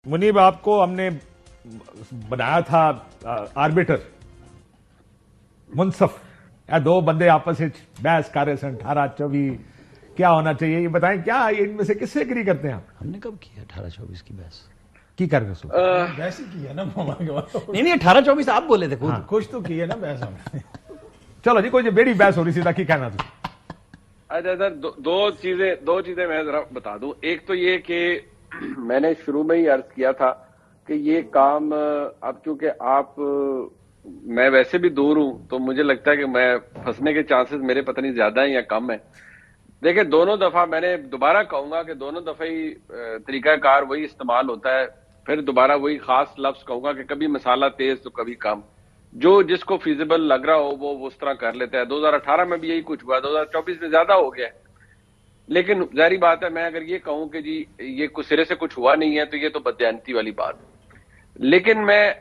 منیب آپ کو ہم نے بنایا تھا آربیٹر، منصف، یا دو بندے آپس میں بحث کر رہے سن 18-24 کیا ہونا چاہیے، یہ بتائیں کیا ان میں سے کس سے اگری کرتے ہیں آپ؟ ہم نے کب کیا 18-24 کی بحث کی کر رہے سو بحث ہی کی ہے نا نہیں 18-24 آپ بولے تھے خود. کچھ تو کی ہے نا بحث ہم نے. چلو جی، کوئی بیڑی بحث ہو رہی تھی، کی کہنا تھا؟ اچھا سر، دو چیزیں میں ذرا بتا دوں. ایک تو یہ کہ میں نے شروع میں ہی عرض کیا تھا کہ یہ کام اب چونکہ میں ویسے بھی دور ہوں تو مجھے لگتا ہے کہ میں پھنسنے کے چانسز میرے پتہ نہیں زیادہ ہیں یا کم ہیں. دیکھیں دونوں دفعہ میں نے دوبارہ کہوں گا کہ دونوں دفعہ ہی طریقہ کار وہی استعمال ہوتا ہے. پھر دوبارہ وہی خاص لفظ کہوں گا کہ کبھی مسالہ تیز تو کبھی کم، جو جس کو فیزیبل لگ رہا ہو وہ اس طرح کر لیتا ہے. 2018 میں بھی یہی کچھ ہوا، 2024 میں زیادہ ہو گیا ہے. لیکن ظاہری بات ہے، میں اگر یہ کہوں کہ جی یہ سرے سے کچھ ہوا نہیں ہے تو یہ تو بددیانتی والی بات ہے. لیکن میں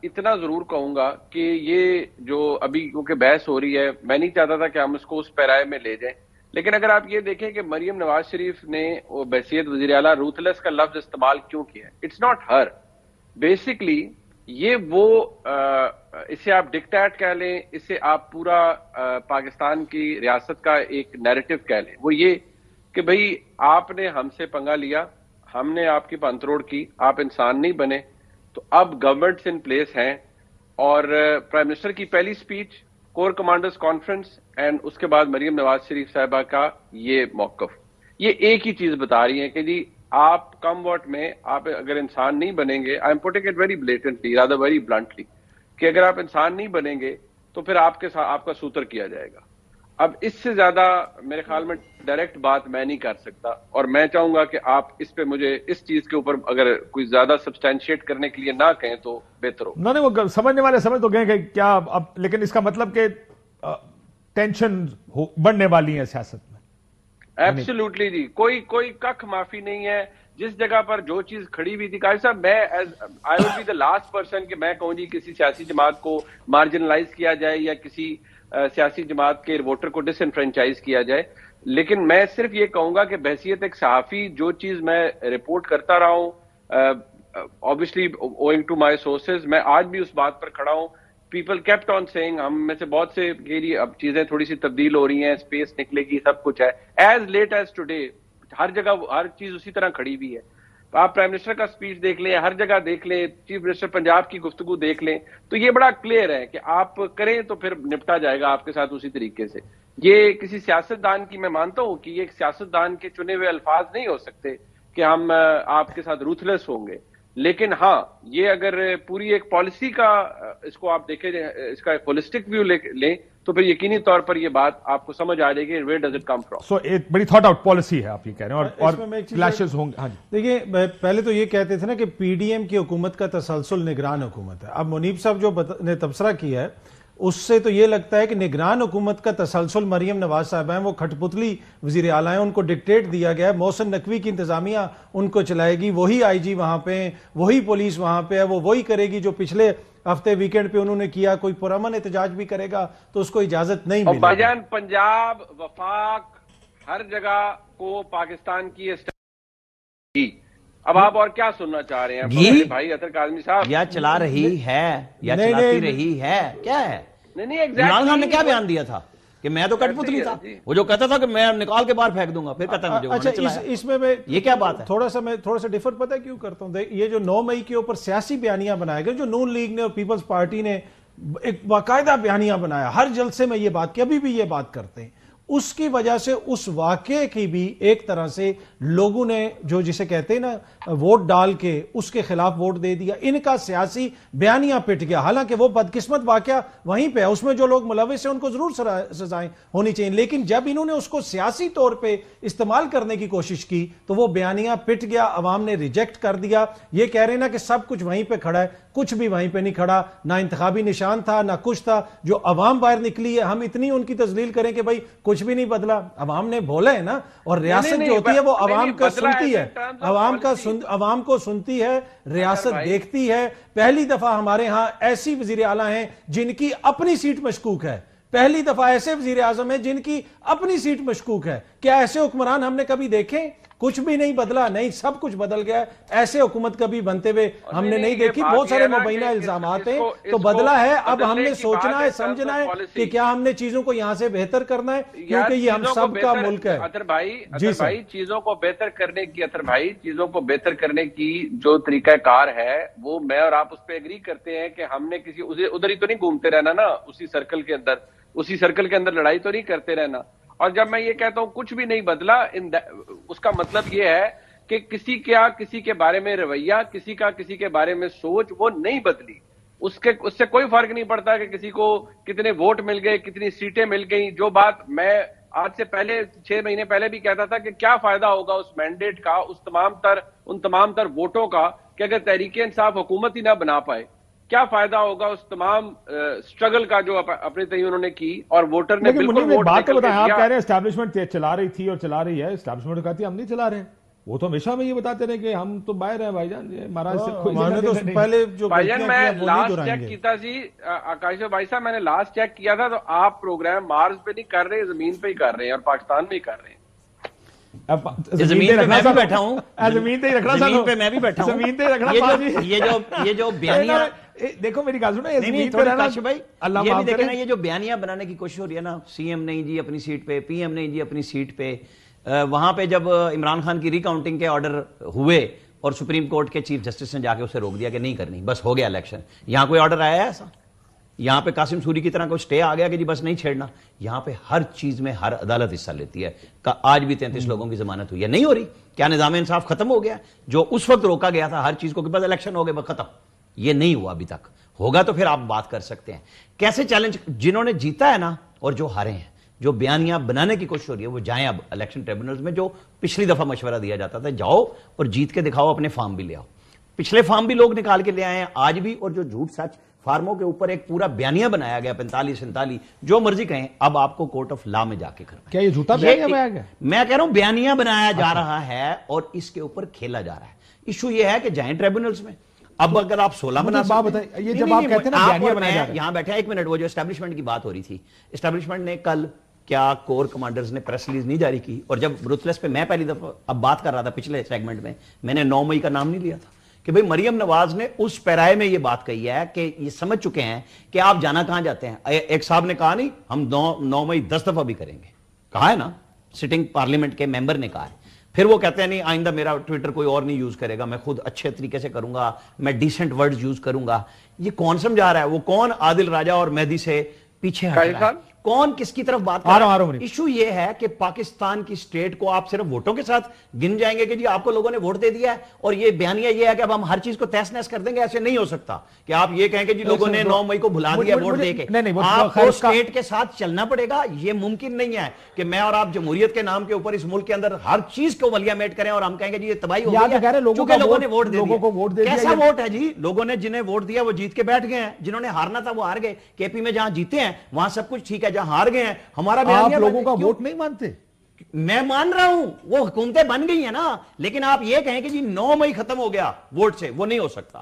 اتنا ضرور کہوں گا کہ یہ جو ابھی کیونکہ بحث ہو رہی ہے، میں نہیں چاہتا تھا کہ ہم اس کو اس پیرائے میں لے جائیں. لیکن اگر آپ یہ دیکھیں کہ مریم نواز شریف نے بحیثیت وزیر اعلیٰ روتھلیس کا لفظ استعمال کیوں کیا ہے، اٹس ناٹ ہر. بیسکلی یہ وہ اسے آپ ڈکٹیٹ کہہ لیں، اسے آپ پورا پاکستان کی ریاست کا ایک نیریٹو کہہ لیں. وہ یہ کہ بھئی آپ نے ہم سے پنگا لیا، ہم نے آپ کی پنتروڑ کی، آپ انسان نہیں بنے، تو اب گورنمنٹس ان پلیس ہیں. اور پرائم منسٹر کی پہلی speech, core commanders conference, and اس کے بعد مریم نواز شریف صاحبہ کا یہ موقف، یہ ایک ہی چیز بتا رہی ہیں کہ جی آپ کم واٹ میں آپ اگر انسان نہیں بنیں گے، I am putting it very blatantly rather very bluntly, کہ اگر آپ انسان نہیں بنیں گے تو پھر آپ کے ساتھ آپ کا سوتر کیا جائے گا. اب اس سے زیادہ میرے خیال میں ڈائریکٹ بات میں نہیں کر سکتا، اور میں چاہوں گا کہ آپ اس پہ مجھے اس چیز کے اوپر اگر کوئی زیادہ سبسٹینشیٹ کرنے کے لیے نہ کہیں تو بہتر ہو. نہیں وہ سمجھنے والے سمجھ تو گئے کہ کیا اب، لیکن اس کا مطلب کہ ٹینشن بڑھنے والی ہے سیاست میں. ایبسلیوٹلی جی، کوئی کخ معافی نہیں ہے. جس جگہ پر جو چیز کھڑی ہوئی تھی، قاضی صاحب میں I will be the last person کہ میں کہوں جی کسی سیاسی جماعت کو مارجنلائز کیا جائے یا کسی سیاسی جماعت کے ووٹر کو ڈس انفرینچائز کیا جائے. لیکن میں صرف یہ کہوں گا کہ بحیثیت ایک صحافی جو چیز میں رپورٹ کرتا رہا ہوں، obviously owing to my sources، میں آج بھی اس بات پر کھڑا ہوں. پیپل kept on saying، ہم میں سے بہت سے کہ جی اب چیزیں تھوڑی سی تبدیل ہو رہی ہیں، اسپیس نکلے گی، سب کچھ ہے. ایز لیٹ ایز ٹوڈے ہر جگہ ہر چیز اسی طرح کھڑی ہوئی ہے. آپ پرائم منسٹر کا سپیچ دیکھ لیں، ہر جگہ دیکھ لیں، چیف منسٹر پنجاب کی گفتگو دیکھ لیں، تو یہ بڑا کلیئر ہے کہ آپ کریں تو پھر نپٹا جائے گا آپ کے ساتھ اسی طریقے سے. یہ کسی سیاستدان کی، میں مانتا ہوں کہ یہ ایک سیاستدان کے چنے ہوئے الفاظ نہیں ہو سکتے کہ ہم آپ کے ساتھ روتھلیس ہوں گے. لیکن ہاں یہ اگر پوری ایک پالیسی کا اس کو آپ دیکھیں، اس کا ایک ہولسٹک ویو لیں تو پھر یقینی طور پر یہ بات آپ کو سمجھ آ جائے گی where does it come from. So ایک بڑی تھاٹ آؤٹ پالیسی ہے آپ یہ کہہ رہے ہیں، اور کلیشز ہوں گے. دیکھیے پہلے تو یہ کہتے تھے نا کہ پی ڈی ایم کی حکومت کا تسلسل نگران حکومت ہے. اب منیب صاحب جو نے تبصرہ کیا ہے اس سے تو یہ لگتا ہے کہ نگران حکومت کا تسلسل مریم نواز صاحب ہیں، وہ کھٹ پتلی وزیر اعلیٰ ہیں، ان کو ڈکٹیٹ دیا گیا ہے. محسن نقوی کی انتظامیہ ان کو چلائے گی، وہی آئی جی وہاں پہ ہیں، وہی پولیس وہاں پہ ہے، وہ وہی کرے گی جو پچھلے ہفتے ویکینڈ پہ انہوں نے کیا. کوئی پرامن احتجاج بھی کرے گا تو اس کو اجازت نہیں ملے گی. بھائی جان پنجاب، وفاق، ہر جگہ کو پاکستان کی اب آپ اور کیا سننا چاہ رہے ہیں بھائی اطہر کاظمی صاحب؟ یا چلا رہی ہے یا چلاتی رہی ہے، کیا ہے؟ عمران خان نے کیا بیان دیا تھا کہ میں تو کٹ پتلی تھا، وہ جو کہتا تھا کہ میں نکال کے باہر پھینک دوں گا، پھر کہتا ہے مجھے اچھا اس میں یہ کیا بات ہے؟ تھوڑا سا ڈیفر پتہ ہے کیوں کرتا ہوں. یہ جو 9 مئی کے اوپر سیاسی بیانیاں بنائے گئے، جو نون لیگ نے اور پیپلز پارٹی نے ایک باقاعدہ بیانیہ بنایا، ہر جلسے میں یہ بات کی، ابھی بھی یہ بات کرتے ہیں، اس کی وجہ سے اس واقعے کی بھی ایک طرح سے لوگوں نے جو جسے کہتے ہیں نا ووٹ ڈال کے اس کے خلاف ووٹ دے دیا. ان کا سیاسی بیانیہ پٹ گیا. حالانکہ وہ بدقسمت واقعہ وہیں پہ ہے، اس میں جو لوگ ملوث ہیں ان کو ضرور سزائیں ہونی چاہیے. لیکن جب انہوں نے اس کو سیاسی طور پہ استعمال کرنے کی کوشش کی تو وہ بیانیہ پٹ گیا، عوام نے ریجیکٹ کر دیا. یہ کہہ رہے ہیں نا کہ سب کچھ وہیں پہ کھڑا ہے، کچھ بھی وہیں پہ نہیں کھڑا، نہ انتخابی نشان تھا نہ کچھ تھا. جو عوام باہر نکلی ہے، ہم اتنی ان کی تذلیل کریں کہ بھائی کچھ بھی نہیں بدلا. عوام نے بولا ہے نا، اور ریاست جو ہوتی ہے وہ عوام کا سنتی ہے، عوام کو سنتی ہے، ریاست دیکھتی ہے. پہلی دفعہ ہمارے ہاں ایسی وزیر اعلیٰ ہیں جن کی اپنی سیٹ مشکوک ہے، پہلی دفعہ ایسے وزیر اعظم ہیں جن کی اپنی سیٹ مشکوک ہے. کیا ایسے حکمران ہم نے کبھی دیکھے؟ کچھ بھی نہیں بدلا, نہیں سب کچھ بدل گیا ہے. ایسے حکومت کبھی بنتے ہوئے ہم نے نہیں دیکھی. بہت سارے مبینہ الزامات ہیں تو بدلا ہے. اب ہم نے سوچنا ہے, سمجھنا ہے کہ کیا ہم نے چیزوں کو یہاں سے بہتر کرنا ہے, کیونکہ یہ ہم سب کا ملک ہے. اطہر بھائی چیزوں کو بہتر کرنے کی, اطہر بھائی چیزوں کو بہتر کرنے کی جو طریقہ کار ہے وہ میں اور آپ اس پہ ایگری کرتے ہیں کہ ہم نے کسی ادھر ہی تو نہیں گھومتے رہنا نا, اسی سرکل کے اندر لڑائی تو نہیں کرتے رہنا. اور جب میں یہ کہتا ہوں کچھ بھی نہیں بدلا, اس کا مطلب یہ ہے کہ کسی کے بارے میں رویہ, کسی کے بارے میں سوچ وہ نہیں بدلی. اس سے کوئی فرق نہیں پڑتا کہ کسی کو کتنے ووٹ مل گئے, کتنی سیٹیں مل گئیں. جو بات میں آج سے پہلے 6 مہینے پہلے بھی کہتا تھا کہ کیا فائدہ ہوگا اس مینڈیٹ کا, ان تمام تر ووٹوں کا, کہ اگر تحریک انصاف حکومت ہی نہ بنا پائے, کیا فائدہ ہوگا اس تمام سٹرگل کا جو اپنے تئیں انہوں نے کی. اور ووٹر نے بالکل ووٹ بات تو بتائیں, آپ کہہ رہے ہیں اسٹیبلشمنٹ چلا رہی تھی اور چلا رہی ہے. اسٹیبلشمنٹ کہتی ہے ہم نہیں چلا رہے ہیں, وہ تو ہمیشہ میں یہ بتاتے رہے کہ ہم تو باہر ہیں بھائی جان. پہلے جو بھائی جان میں لاسٹ چیک کیتا سی آکاش بھائی صاحب, میں نے لاسٹ چیک کیا تھا تو آپ پروگرام مارس پہ نہیں کر رہے, زمین پہ ہی کر رہے ہیں اور پاکستان میں ہی کر رہے ہیں. زمین پہ میں بھی بیٹھا ہوں, زمین پہ ہی رکھنا, زمین پہ میں بھی بیٹھا ہوں, زمین پہ ہی رکھنا. یہ جو بیانیاں, دیکھو میری بات سنو, یہ بھی دیکھیں نا, یہ جو بیانیاں بنانے کی کوشش ہو رہی ہے نا, سی ایم نہیں جی اپنی سیٹ پہ, پی ایم نہیں جی اپنی سیٹ پہ. وہاں پہ جب عمران خان کی ری کاؤنٹنگ کے آرڈر ہوئے اور سپریم کورٹ کے چیف جسٹس نے جا کے اسے روک دیا کہ نہیں کرنی, بس ہو گیا الیکشن. یہاں کوئی آرڈر آیا ہے ایسا؟ یہاں پہ قاسم سوری کی طرح کوئی سٹے آ گیا کہ جی بس نہیں چھیڑنا؟ یہاں پہ ہر چیز میں ہر عدالت حصہ لیتی ہے. آج بھی 33 لوگوں کی ضمانت ہوئی ہے, نہیں ہو رہی. کیا نظام انصاف ختم ہو گیا؟ جو اس وقت روکا گیا تھا ہر چیز کو کہ بس الیکشن ہو گئے بس ختم, یہ نہیں ہوا ابھی تک. ہوگا تو پھر آپ بات کر سکتے ہیں. کیسے چیلنج, جنہوں نے جیتا ہے نا اور جو ہارے ہیں, جو بیانیاں بنانے کی کوشش ہو رہی ہے, وہ جائیں اب الیکشن ٹریبونلز میں. جو پچھلی دفعہ مشورہ دیا جاتا تھا, جاؤ اور جیت کے دکھاؤ, اپنے فارم بھی لے آؤ. پچھلے فارم بھی لوگ نکال کے لے آئے ہیں آج بھی, اور جو جھوٹ سچ فارموں کے اوپر ایک پورا بیانیہ بنایا گیا 45-47, جو مرضی کہیں, اب آپ کو کورٹ آف لا میں جا کے کرنا. کیا یہ جھوٹا بیانیہ بنایا گیا؟ میں کہہ رہا ہوں بیانیہ بنایا جا رہا ہے اور اس کے اوپر کھیلا جا رہا ہے. ایشو یہ ہے کہ جائیں ٹریبونلز میں. اب اگر آپ 16 بنا سکتے ہیں, یہ جب آپ کہتے ہیں نا بیانیہ بنایا جا رہا ہے, یہاں بیٹھے ایک منٹ, وہ جو اسٹیبلشمنٹ کی بات ہو رہی تھی, اسٹیبلشمنٹ نے کل کیا کور کمانڈرز نے پریس ریلیز نہیں جاری کی, اور جب روتھلیس پہ میں پہلی دفعہ اب بات کر رہا تھا پچھلے سیگمنٹ میں نے 9 مئی کا نام نہیں لیا تھا کہ بھئی مریم نواز نے اس پیرائے میں یہ بات کہی ہے کہ یہ سمجھ چکے ہیں کہ آپ جانا کہاں جاتے ہیں. ایک صاحب نے کہا نہیں ہم 9 مئی 10 دفعہ بھی کریں گے, کہا ہے نا, سٹنگ پارلیمنٹ کے ممبر نے کہا ہے. پھر وہ کہتے ہیں نہیں آئندہ میرا ٹویٹر کوئی اور نہیں یوز کرے گا, میں خود اچھے طریقے سے کروں گا, میں ڈیسنٹ ورڈز یوز کروں گا. یہ کون سمجھا رہا ہے؟ وہ کون عادل راجہ اور مہدی سے پیچھے ہٹ رہا ہے؟ کون کس کی طرف بات کر رہا ہے؟ ایشو یہ ہے کہ پاکستان کی سٹیٹ کو آپ صرف ووٹوں کے ساتھ گن جائیں گے کہ جی آپ کو لوگوں نے ووٹ دے دیا ہے, اور یہ بیانیہ یہ ہے کہ اب ہم ہر چیز کو تہس نہس کر دیں گے. ایسے نہیں ہو سکتا کہ آپ یہ کہیں کہ جی لوگوں نے 9 مئی کو بھلا دیا ووٹ دے کے. آپ کو سٹیٹ کے ساتھ چلنا پڑے گا. یہ ممکن نہیں ہے کہ میں اور آپ جمہوریت کے نام کے اوپر اس ملک کے اندر ہر چیز کو ولیعمیٹ کریں اور ہم کہیں گے جی یہ تباہی ہو گئی ہے کیونکہ لوگوں نے ووٹ دے دیا. کیسا ووٹ ہے جی؟ لوگوں نے جنہیں ووٹ دیا وہ جیت کے بیٹھ گئے ہیں, جنہوں نے ہارنا تھا وہ ہار گئے. کے پی میں جہاں جیتے ہیں وہاں سب کچھ ٹھیک ہے, جہاں ہار گئے ہیں ہمارا آپ لوگوں کا ووٹ نہیں مانتے. میں مان رہا ہوں وہ حکومتیں بن گئی ہیں نا, لیکن آپ یہ کہیں کہ جی 9 مئی ختم ہو گیا ووٹ سے, وہ نہیں ہو سکتا.